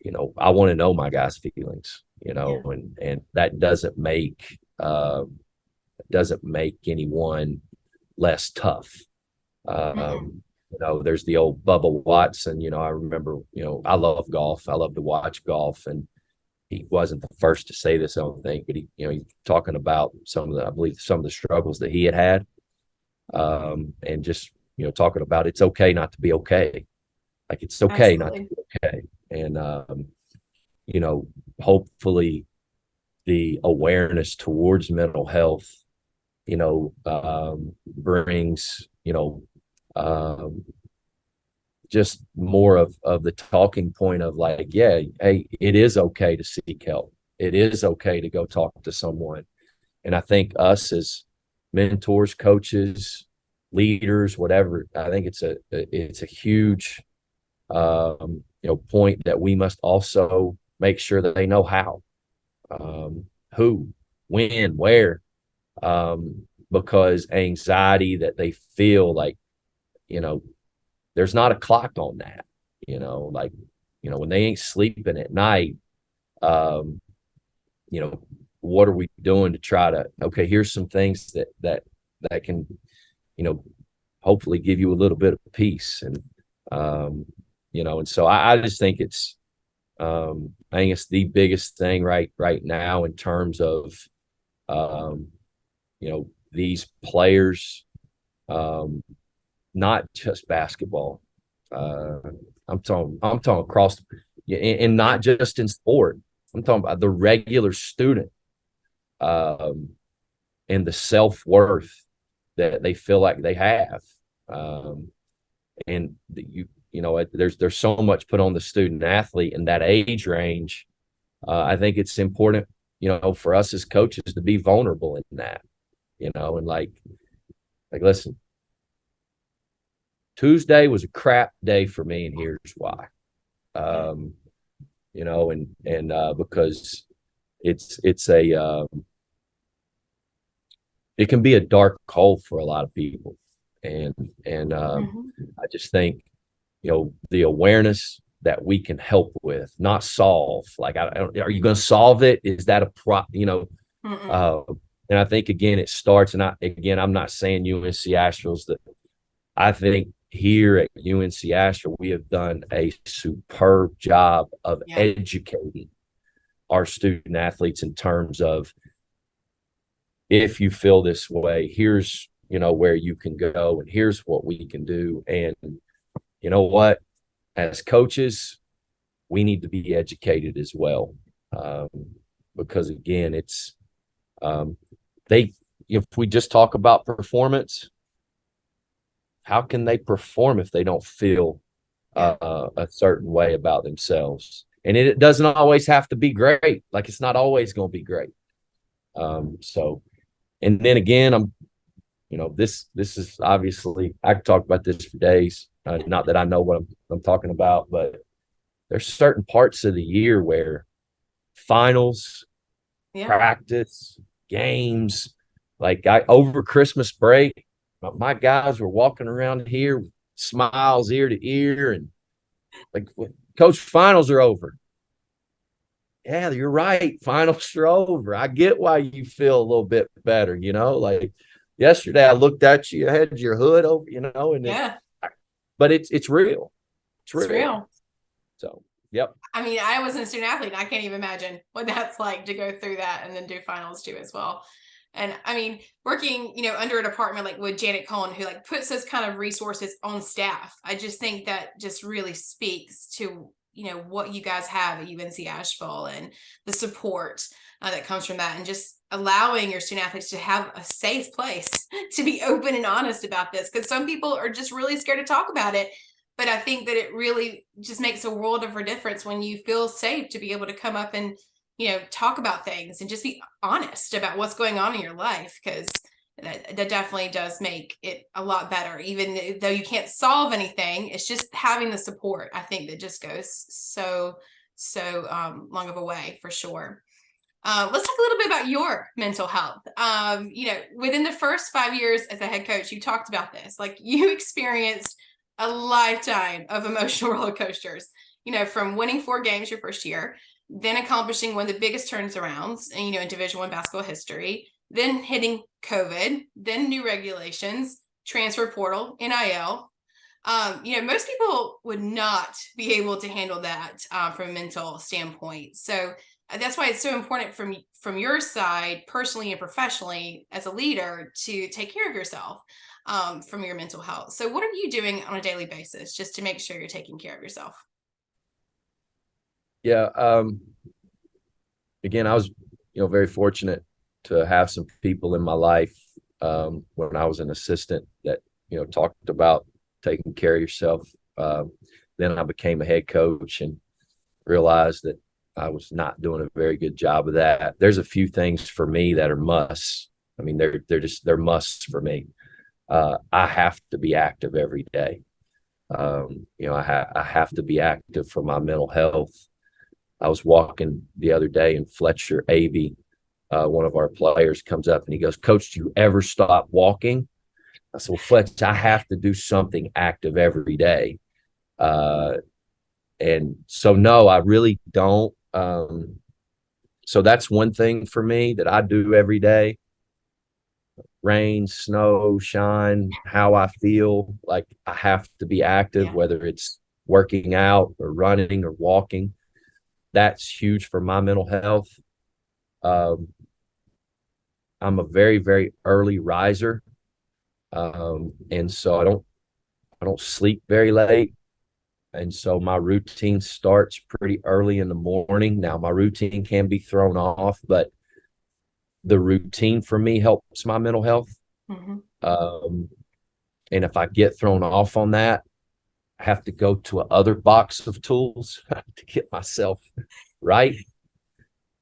want to know my guys' feelings, and that doesn't make anyone less tough. There's the old Bubba Watson. I remember, I love golf. I love to watch golf, and he wasn't the first to say this, I don't think, but he's talking about some of the struggles that he had, and just, talking about it's okay not to be okay. Like, it's okay. Absolutely. Not to be okay. And, hopefully the awareness towards mental health, brings, just more of the talking point of like, yeah, hey, it is okay to seek help. It is okay to go talk to someone. And I think us as mentors, coaches, leaders, whatever, I think it's a huge point that we must also make sure that they know how, who, when, where, because anxiety that they feel like, you know, there's not a clock on that, like, when they ain't sleeping at night, um, you know, what are we doing to try to, okay, here's some things that can, hopefully give you a little bit of peace. And so I just think I think it's the biggest thing right now in terms of, these players, not just basketball. Uh, I'm talking across, and not just in sport. I'm talking about the regular student, um, and the self-worth that they feel like they have. Um, and there's so much put on the student athlete in that age range. I think it's important, for us as coaches to be vulnerable in that, and like, listen, Tuesday was a crap day for me, and here's why. Um, and because it's a it can be a dark hole for a lot of people, and I just think, the awareness that we can help with, not solve. Like, are you going to solve it? Is that a uh, and I think, again, it starts, and I'm not saying UNC Asheville's that. I think here at UNC Asheville, we have done a superb job of educating our student athletes in terms of, if you feel this way, here's, where you can go, and here's what we can do. And you know what? As coaches, we need to be educated as well. Because again, it's if we just talk about performance, how can they perform if they don't feel a certain way about themselves? And it doesn't always have to be great. Like, it's not always going to be great. So, and then again, this is obviously, I could talk about this for days. Not that I know what I'm talking about, but there's certain parts of the year where finals, practice, games, like over Christmas break, my guys were walking around here with smiles ear to ear, and like, Coach, finals are over. Yeah, you're right. Finals are over. I get why you feel a little bit better, like yesterday I looked at you, had your hood over, and but it's real. It's real. So, yep. I mean, I was a student athlete, and I can't even imagine what that's like to go through that and then do finals too as well. And I mean, working, under a department like with Janet Cohen, who like puts those kind of resources on staff, I just think that just really speaks to, what you guys have at UNC Asheville and the support that comes from that, and just allowing your student athletes to have a safe place to be open and honest about this. Because some people are just really scared to talk about it. But I think that it really just makes a world of a difference when you feel safe to be able to come up and, talk about things and just be honest about what's going on in your life, because that definitely does make it a lot better. Even though you can't solve anything, it's just having the support, I think, that just goes so long of a way, for sure. Let's talk a little bit about your mental health. Within the first 5 years as a head coach, you talked about this, like you experienced a lifetime of emotional roller coasters, from winning 4 games your first year, then accomplishing one of the biggest turnarounds, in Division I basketball history, then hitting COVID, then new regulations, transfer portal, NIL. Most people would not be able to handle that from a mental standpoint. So that's why it's so important from your side, personally and professionally, as a leader, to take care of yourself from your mental health. So what are you doing on a daily basis just to make sure you're taking care of yourself? Yeah. Again, I was, very fortunate to have some people in my life when I was an assistant that, talked about taking care of yourself. Then I became a head coach and realized that I was not doing a very good job of that. There's a few things for me that are musts. I mean, they're musts for me. I have to be active every day. I have to be active for my mental health. I was walking the other day, and Fletcher Avey, one of our players, comes up and he goes, "Coach, do you ever stop walking?" I said, "Well, Fletch, I have to do something active every day." And so, no, I really don't. So that's one thing for me that I do every day. Rain, snow, shine, how I feel, like I have to be active, Yeah. whether it's working out or running or walking. That's huge for my mental health. Um, I'm a very, very early riser. And so I don't sleep very late. And so my routine starts pretty early in the morning. Now my routine can be thrown off, but the routine for me helps my mental health. Mm-hmm. Um, and if I get thrown off on that, I have to go to another box of tools to get myself right.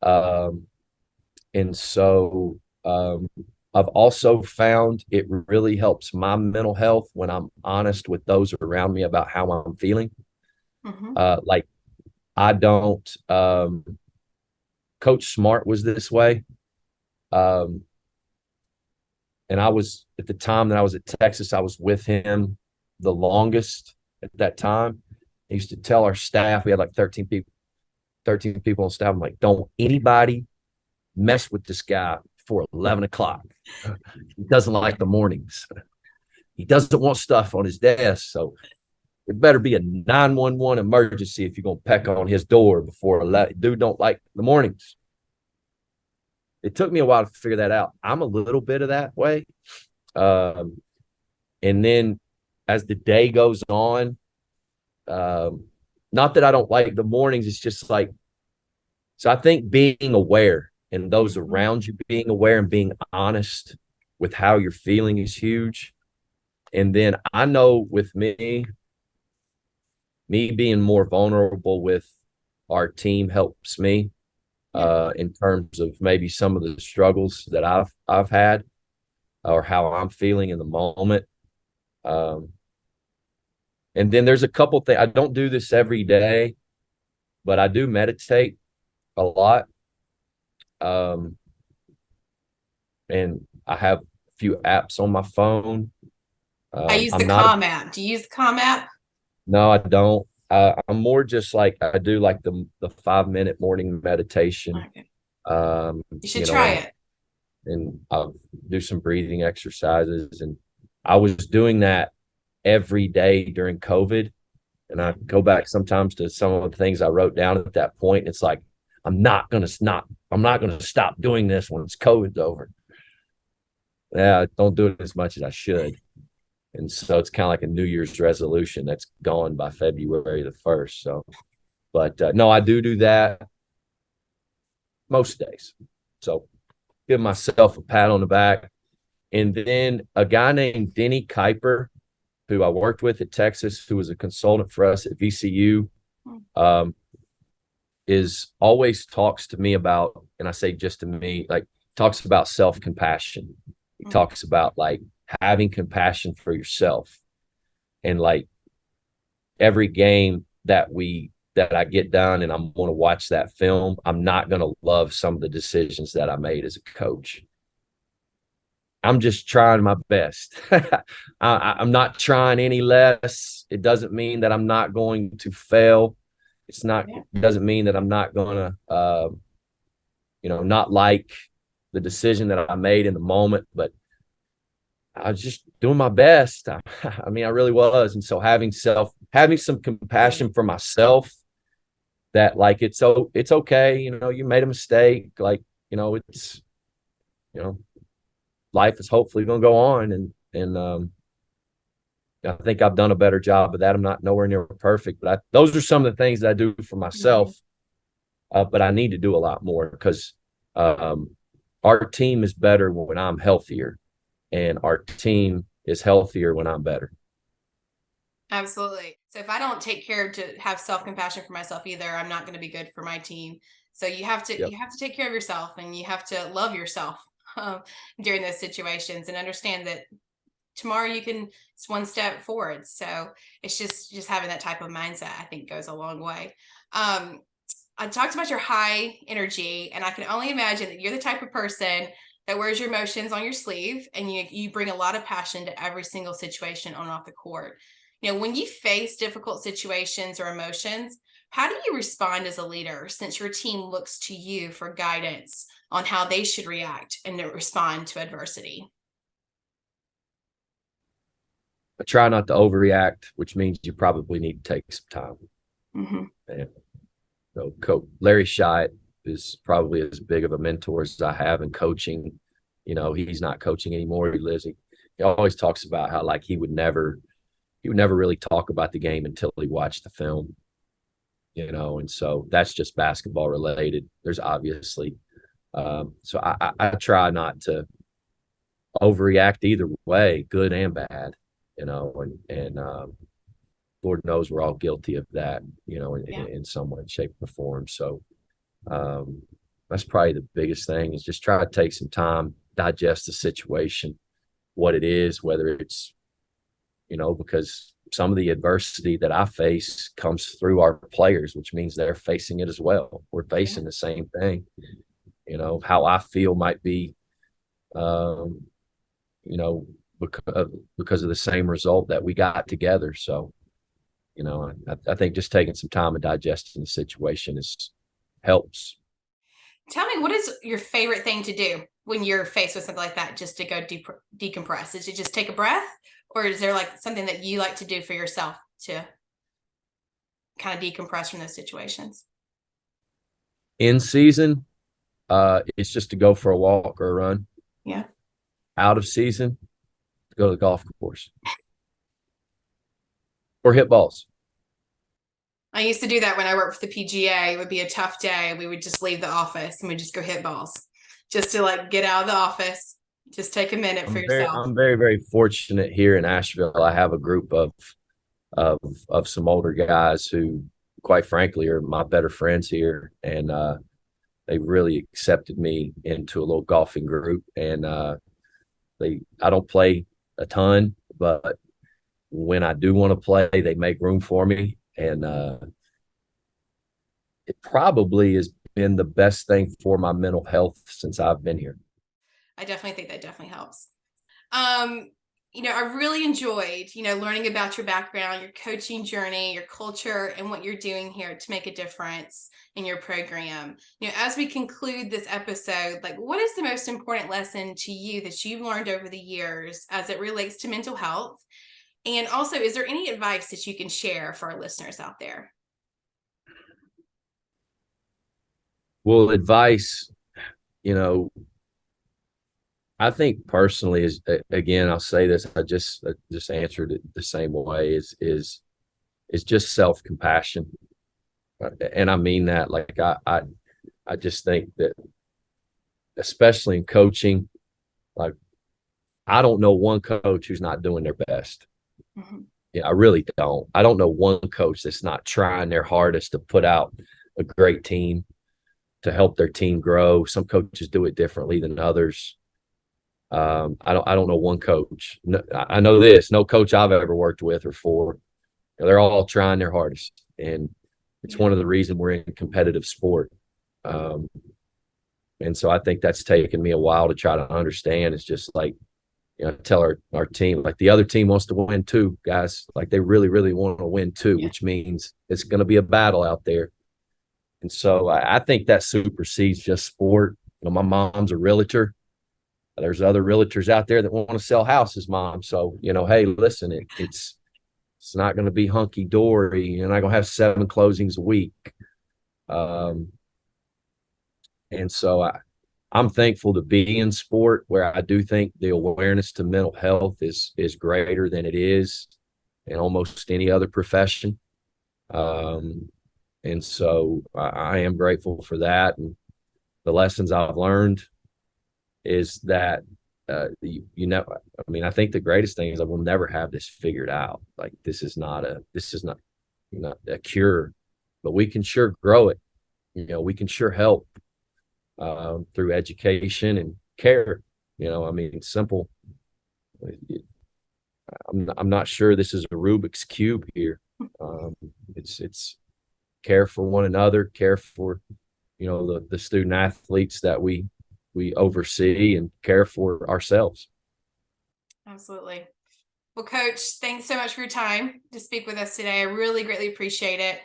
Um, and so I've also found it really helps my mental health when I'm honest with those around me about how I'm feeling. Mm-hmm. Like I don't, Coach Smart was this way. Um, and I was at the time that I was at Texas, I was with him the longest at that time. He used to tell our staff, we had like 13 people on staff. I'm like, don't anybody mess with this guy before 11 o'clock. He doesn't like the mornings. He doesn't want stuff on his desk. So it better be a 911 emergency if you're going to peck on his door before 11. Dude don't like the mornings. It took me a while to figure that out. I'm a little bit of that way. Um, and then as the day goes on, not that I don't like the mornings, it's just like, so I think being aware and those Mm-hmm. around you being aware and being honest with how you're feeling is huge. And then I know with me being more vulnerable with our team helps me in terms of maybe some of the struggles that I've had or how I'm feeling in the moment. Um, and then there's a couple things. I don't do this every day, but I do meditate a lot. Um, and I have a few apps on my phone. I use the I'm not, Calm app. Do you use the Calm app? no, I don't. I'm more just like I do like the 5 minute morning meditation. Okay. Um, You should you know, try and it. and I'll do some breathing exercises. And I was doing that every day during COVID. And I go back sometimes to some of the things I wrote down at that point. And it's like, I'm not going to stop doing this when it's COVID's over. Yeah, I don't do it as much as I should. And so it's kind of like a New Year's resolution that's gone by February the 1st. So, but no, I do that most days. So give myself a pat on the back. And then a guy named Denny Kuiper, who I worked with at Texas, who was a consultant for us at VCU, um, is always talks to me about, and I say just to me, like talks about self-compassion. He talks about like having compassion for yourself. And like every game that I get done and I'm going to watch that film, I'm not going to love some of the decisions that I made as a coach. I'm just trying my best. I'm not trying any less. It doesn't mean that I'm not going to fail. It doesn't mean that I'm not going to, not like the decision that I made in the moment, but I was just doing my best. I mean, I really was. And so having some compassion for myself that like, it's okay. You made a mistake. Like, it's, you know, life is hopefully going to go on. And I think I've done a better job of that. I'm not nowhere near perfect, but those are some of the things that I do for myself. But I need to do a lot more because our team is better when I'm healthier, and our team is healthier when I'm better. Absolutely. So if I don't take care to have self-compassion for myself either, I'm not going to be good for my team. So Yep. you have to take care of yourself, and you have to love yourself um, during those situations, and understand that tomorrow you can, it's one step forward. So it's just having that type of mindset, I think, goes a long way. Um, I talked about your high energy, and I can only imagine that you're the type of person that wears your emotions on your sleeve, and you bring a lot of passion to every single situation on and off the court. You know, when you face difficult situations or emotions, how do you respond as a leader, since your team looks to you for guidance on how they should react and to respond to adversity? I try not to overreact, which means you probably need to take some time. Hmm. And so, Coach Larry Shyatt is probably as big of a mentor as I have in coaching. You know, he's not coaching anymore. He always talks about how like he would never really talk about the game until he watched the film. You know, and so that's just basketball related. There's obviously so I try not to overreact either way, good and bad. You know, and Lord knows we're all guilty of that. You know, Yeah. in some way, shape, or form. So um, that's probably the biggest thing is just try to take some time, digest the situation, what it is, whether it's, you know, because some of the adversity that I face comes through our players, which means they're facing it as well. We're Yeah. facing the same thing. You know, how I feel might be, um, you know, because of the same result that we got together. So, you know, I think just taking some time and digesting the situation is helps. Tell me, what is your favorite thing to do when you're faced with something like that, just to go decompress? Is it just take a breath, or is there like something that you like to do for yourself to kind of decompress from those situations? In season, it's just to go for a walk or a run. Yeah. Out of season, go to the golf course or hit balls. I used to do that when I worked for the PGA. It would be a tough day. We would just leave the office and we'd just go hit balls, just to like get out of the office. Just take a minute for yourself. I'm very, very fortunate here in Asheville. I have a group of some older guys who, quite frankly, are my better friends here, and they really accepted me into a little golfing group. And I don't play a ton, but when I do want to play, they make room for me, and it probably has been the best thing for my mental health since I've been here. I definitely think that definitely helps. Um, you know, I really enjoyed, learning about your background, your coaching journey, your culture, and what you're doing here to make a difference in your program. You know, as we conclude this episode, like, what is the most important lesson to you that you've learned over the years as it relates to mental health? And also, is there any advice that you can share for our listeners out there? Well, advice, you know, I think personally is again, I'll say this. I just answered it the same way. Is just self compassion, and I mean that. Like I just think that, especially in coaching, like I don't know one coach who's not doing their best. Mhm. Yeah, I really don't. I don't know one coach that's not trying their hardest to put out a great team to help their team grow. Some coaches do it differently than others. I don't know one coach. No, I know this. No coach I've ever worked with or for, they're all trying their hardest, and it's Yeah. one of the reasons we're in competitive sport. Um, and so I think that's taken me a while to try to understand. It's just like, you know, tell our team, like the other team wants to win too, guys. Like they really, really want to win too, Yeah. which means it's going to be a battle out there. And so I think that supersedes just sport. You know, my mom's a realtor. There's other realtors out there that want to sell houses, mom. So, you know, hey, listen, it's not going to be hunky dory. You're not going to have 7 closings a week. Um, and so I'm thankful to be in sport where I do think the awareness to mental health is greater than it is in almost any other profession. Um, and so I am grateful for that. And the lessons I've learned is that I mean, I think the greatest thing is that we'll never have this figured out. Like this is not a cure, but we can sure grow it. We can sure help through education and care. I mean, simple. I'm not sure this is a Rubik's cube here. It's care for one another, care for the student athletes that we oversee, and care for ourselves. Absolutely. Well, Coach, thanks so much for your time to speak with us today. I really greatly appreciate it.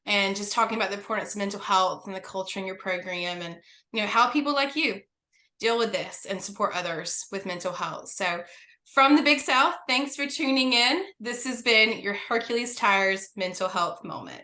And just talking about the importance of mental health and the culture in your program, and how people like you deal with this and support others with mental health. So from the Big South, thanks for tuning in. This has been your Hercules Tires Mental Health Moment.